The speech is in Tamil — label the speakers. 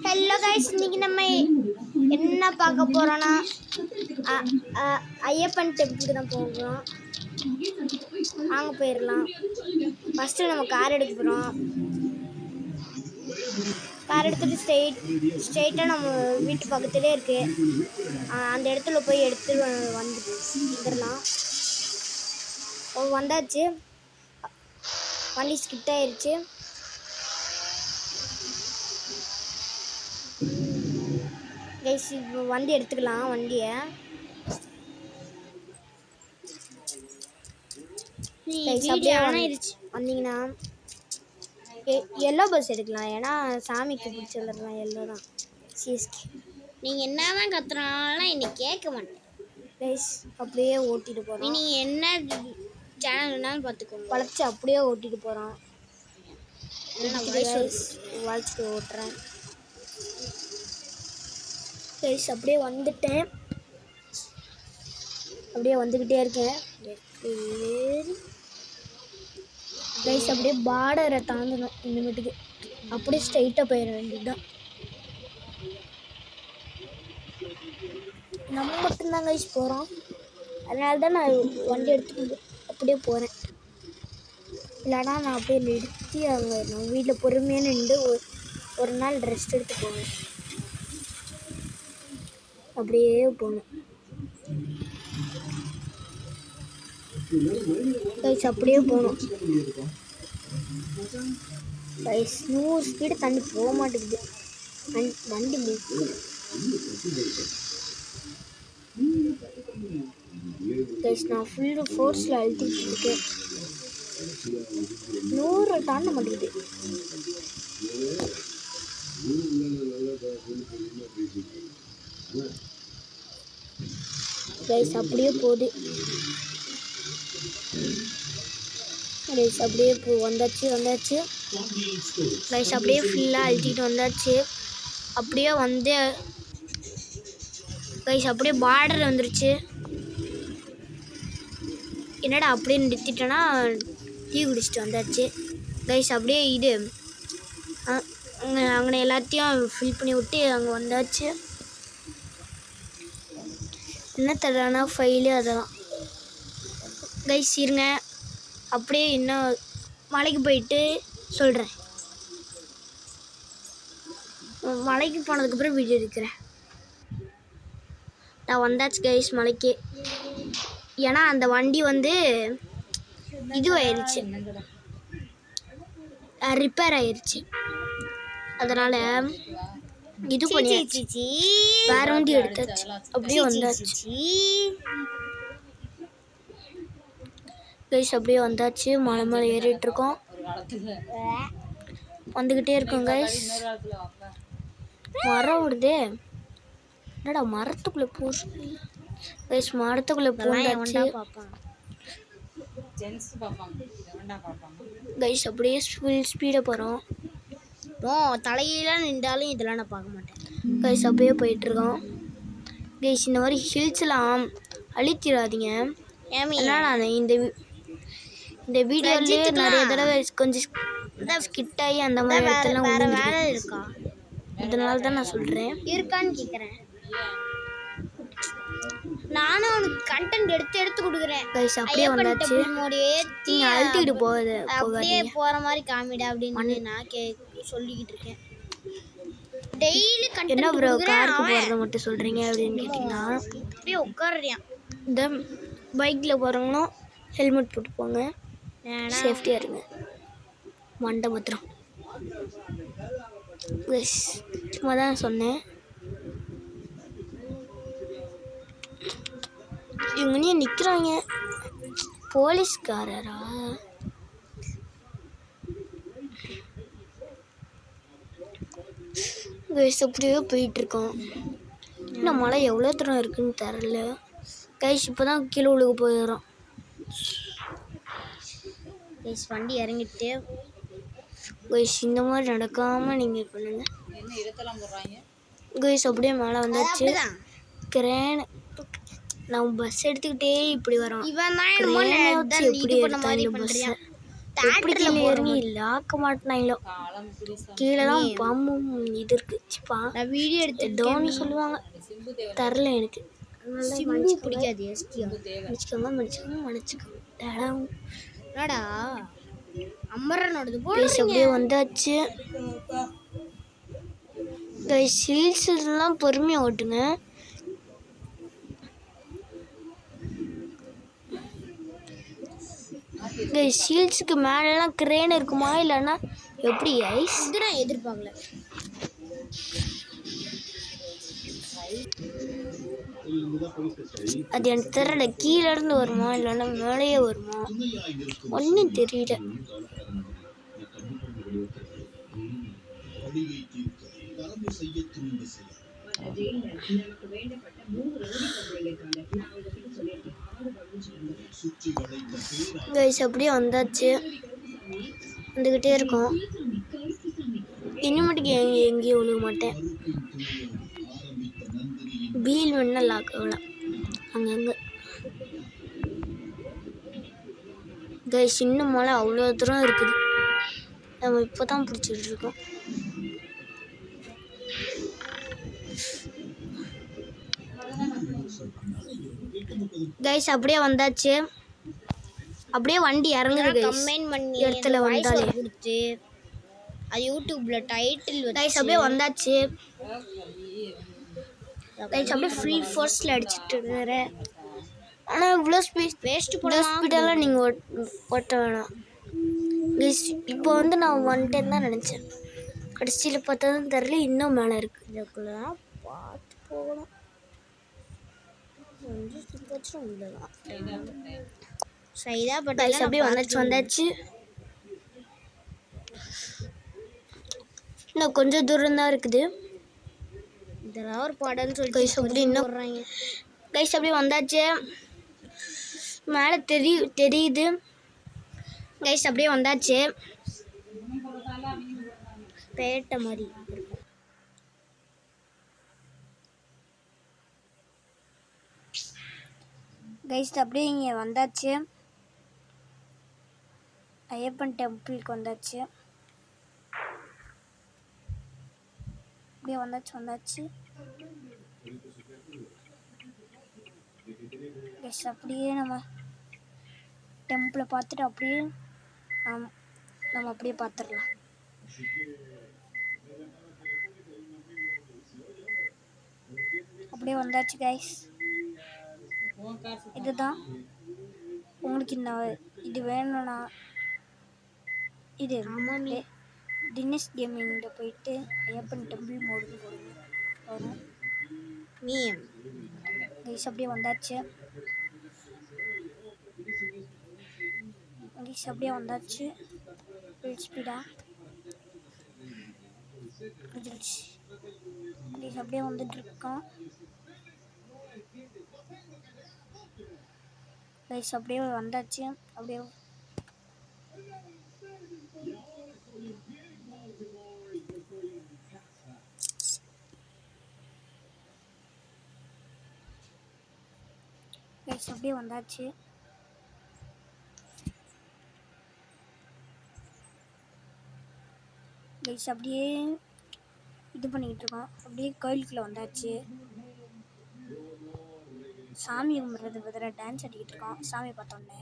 Speaker 1: ஹலோ கைஸ், இன்னைக்கு நம்ம என்ன பார்க்க போறோம்னா ஐயப்பன் டெம்பிளுக்கு தான் போகிறோம். வாங்க போயிடலாம். ஃபஸ்ட்டு நம்ம கார் எடுக்க போகிறோம். கார் எடுத்துகிட்டு ஸ்ட்ரெயிட்டாக நம்ம வீட்டு பக்கத்துலேயே இருக்குது. அந்த இடத்துல போய் எடுத்து வந்துடலாம். வந்தாச்சு. வண்டி ஸ்கிட் ஆயிடுச்சு. கைஸ், இப்போ வண்டி எடுத்துக்கலாம். வண்டியை அப்படியே ஆனாயிருச்சு. வந்தீங்கன்னா எல்லோ பஸ் எடுக்கலாம். ஏன்னா சாமிக்கு பிடிச்சிடலாம். எல்லோ தான் சிஎஸ்கே. நீங்கள் என்ன தான் கத்துனாலும் என்னை கேட்க மாட்டேன் கைஸ். அப்படியே ஓட்டிட்டு போகிறோம். நீங்கள் என்ன சேனல் வேணாலும் பார்த்துக்கோங்க. வளைச்சி அப்படியே ஓட்டிட்டு போகிறோம். வளைச்சிட்டு ஓட்டுறேன் கைஸ். அப்படியே வந்துட்டேன். அப்படியே வந்துக்கிட்டே இருக்கேன் கைஸ். அப்படியே பார்டரை தாண்டணும் இனிமேட்டுக்கு. அப்படியே ஸ்ட்ரைட்டாக போயிட வேண்டியதுதான். நம்ம மட்டும்தான் கைஸ் போகிறோம். அதனால தான் நான் வண்டி எடுத்துக்கிட்டு அப்படியே போகிறேன். இல்லைனா நான் அப்படியே நிறுத்தி அங்கே நம்ம வீட்டில் பொறுமையாக நின்று ஒரு நாள் ரெஸ்ட் எடுத்து போவேன். அப்படியே போகணும் கைஸ். அப்படியே போகணும் கைஸ். 100 ஸ்பீடு தண்ணி போக மாட்டேங்குது. வண்டி நிற்குது கைஸ். நான் ஃபுல்லு ஃபோர்ஸில் அழுத்திட்டு இருக்கேன். 100 தாண்ட மாட்டேங்குது கைஸ். அப்படியே போகுது கைஸ். அப்படியே வந்தாச்சு கைஸ். அப்படியே ஃபுல்லாக அழுத்திட்டு வந்தாச்சு. அப்படியே வந்து கைஸ் அப்படியே பார்டர் வந்துருச்சு. என்னடா அப்படியே நிறுத்திட்டேன்னா டீ குடிச்சிட்டு வந்தாச்சு கைஸ். அப்படியே இது அங்கே எல்லாத்தையும் ஃபில் பண்ணி விட்டு அங்கே வந்தாச்சு. என்ன தரானா ஃபைலு அதெல்லாம் கைஸ். இருங்க, அப்படியே இன்னும் மலைக்கு போயிட்டு சொல்கிறேன். மலைக்கு போனதுக்கப்புறம் வீடியோ எடுக்கிறேன். நான் வந்தாச்சு கைஸ் மலைக்கு. ஏன்னா அந்த வண்டி வந்து இதுவாயிருச்சு, ரிப்பேர் ஆயிடுச்சு. அதனால் இது பண்ணியாச்சு, வேற வண்டி எடுத்தாச்சு. அப்படியே வந்தாச்சு கைஸ். அப்படியே வந்தாச்சு. மலை ஏறிட்டு இருக்கோம். வந்துக்கிட்டே இருக்கோம் கைஸ். மரம் விடுதே. என்னடா மரத்துக்குள்ளே கைஸ். மரத்துக்குள்ளே பூண்டாச்சு கைஸ். அப்படியே ஸ்பீடாக போகிறோம். தலையெல்லாம் நின்றாலும் இதெல்லாம் நான் பார்க்க மாட்டேன் கைஸ். அப்படியே போயிட்டுருக்கோம் கைஸ். இந்த மாதிரி ஹில்ஸ்லாம் அழித்திடாதீங்க. ஏன்னா நான் இந்த வீடியோலேயே நிறைய தடவை கொஞ்சம் ஸ்கிட் ஆகி அந்த மாதிரி இடத்துலாம் வேலை இருக்கா. அதனால தான் நான் சொல்கிறேன். இருக்கான்னு கேட்குறேன். நானும் அவனுக்கு கண்டென்ட் எடுத்து கொடுக்குறேன் கைஸ். அப்படியே வந்தாச்சு. நீங்கள் அழுத்திட்டு போகுது அப்படியே போகிற மாதிரி காமிடா அப்படின்னு நான் சொல்லிக்கிட்டு இருக்கேன். டெய்லி என்ன ப்ரோ காருக்கு போகிறத மட்டும் சொல்கிறீங்க அப்படின்னு கேட்டிங்கன்னா, அப்படியே உட்காரியான். இந்த பைக்கில் போகிறவங்களும் ஹெல்மெட் போட்டு போங்க, சேஃப்டியாக இருங்க. மண்டை பத்திரம் சும்மா தான் சொன்னேன். இவங்க நிற்கிறாங்க. போலீஸ்காரரா? கைஸ் அப்படியே போயிட்டுருக்கோம். இன்னும் மழை எவ்வளோ தூரம் இருக்குன்னு தெரில கைஸ். இப்போ தான் கீழே உழுக போயிடும் கைஸ். வண்டி இறங்கிட்டு கைஸ். இந்த மாதிரி நடக்காமல் நீங்கள் பண்ணுங்க கைஸ். அப்படியே மேலே வந்தாச்சு. கிரேன் நம்ம பஸ் எடுத்துக்கிட்டே இப்படி வரோம். எப்படி எடுத்தாங்க பஸ்? எப்படி கீழே இறங்கி லாக்க மாட்டினாங்களோ. கீழே தான் பாம்பும் இது இருக்கு. நான் வீடியோ எடுத்துன்னு சொல்லுவாங்க, தரல எனக்கு. பிடிக்காது. என்னடா அம்மரனோடது அப்படியே வந்தாச்சு. ஹில்ஸ் எல்லாம் பொறுமையாக ஓட்டுங்க. ஹில்ஸுக்கு மேலெல்லாம் கிரேன் இருக்குமா இல்லைன்னா எப்படி ஐஸ்? இது நான் எதிர்பார்க்கல. அது எனக்கு தெரியல, கீழே இருந்து வருமா இல்லைன்னா மேலேயே வருமா ஒன்றும் தெரியல. அப்படியே வந்தாச்சு, வந்துக்கிட்டே இருக்கோம். இனிமேட்டுக்கு எங்கேயும் விழுக மாட்டேன். வீல் வேணா லாக் ஆகலாம் அங்கங்கே. இன்னும் மழை அவ்வளோ தூரம் இருக்குது. நம்ம இப்போ தான் பிடிச்சிட்டு இருக்கோம். அப்படியே வந்தாச்சு. அப்படியே வண்டி இறங்குது. கமெண்ட் பண்ணி இடத்துல வந்தாலே கொடுத்து அது யூடியூப்ல டைட்டில் அப்படியே வந்தாச்சு. அப்படியே ஃப்ரீ ஃபோர்ஸில் அடிச்சுட்டு இருக்கிறேன். ஆனால் இவ்வளோ ஸ்பீடெல்லாம் நீங்கள் ஓட்ட வேணாம். இப்போ நான் 110 தான் நினச்சேன். கடைசியில் பார்த்ததும் தெரியல, இன்னும் மேலே இருக்குது. இதுக்குள்ள தான் பார்த்து போகணும். அப்படியே வந்தாச்சு. இன்னும் கொஞ்சம் தூரம் தான் இருக்குது. இதெல்லாம் ஒரு படம்னு சொல்லி இன்னும் அப்படியே வந்தாச்சு. மேலே தெரியுது அப்படியே வந்தாச்சு. பேட்டை மாதிரி அப்படியே இங்கே வந்தாச்சு. ஐயப்பன் டெம்பிளுக்கு வந்தாச்சு. அப்படியே வந்தாச்சு. அப்படியே நம்ம டெம்பிளை பார்த்துட்டு அப்படியே நம்ம அப்படியே பார்த்துடலாம். அப்படியே வந்தாச்சு கைஸ். இதுதான் உங்களுக்கு இது வேணும்னா இது தினேஷ் கேமிங்கில் போயிட்டு ஐயப்பன் டெம்பிள் மோடுன்னு போடுங்க வரும். கைஸ் அப்படியே வந்தாச்சு. அப்படியே வந்தாச்சு. ஸ்பீடாக அப்படியே வந்துட்டு இருக்கோம். அப்படியே வந்தாச்சு. அப்படியே அப்படியே வந்தாச்சு. அப்படியே இது பண்ணிக்கிட்டு இருக்கோம். அப்படியே கோயிலுக்குள்ளே வந்தாச்சு. சாமி கும்பிட்றது பதிலாக டான்ஸ் ஆடிக்கிட்டு இருக்கோம் சாமி பார்த்தோன்னே.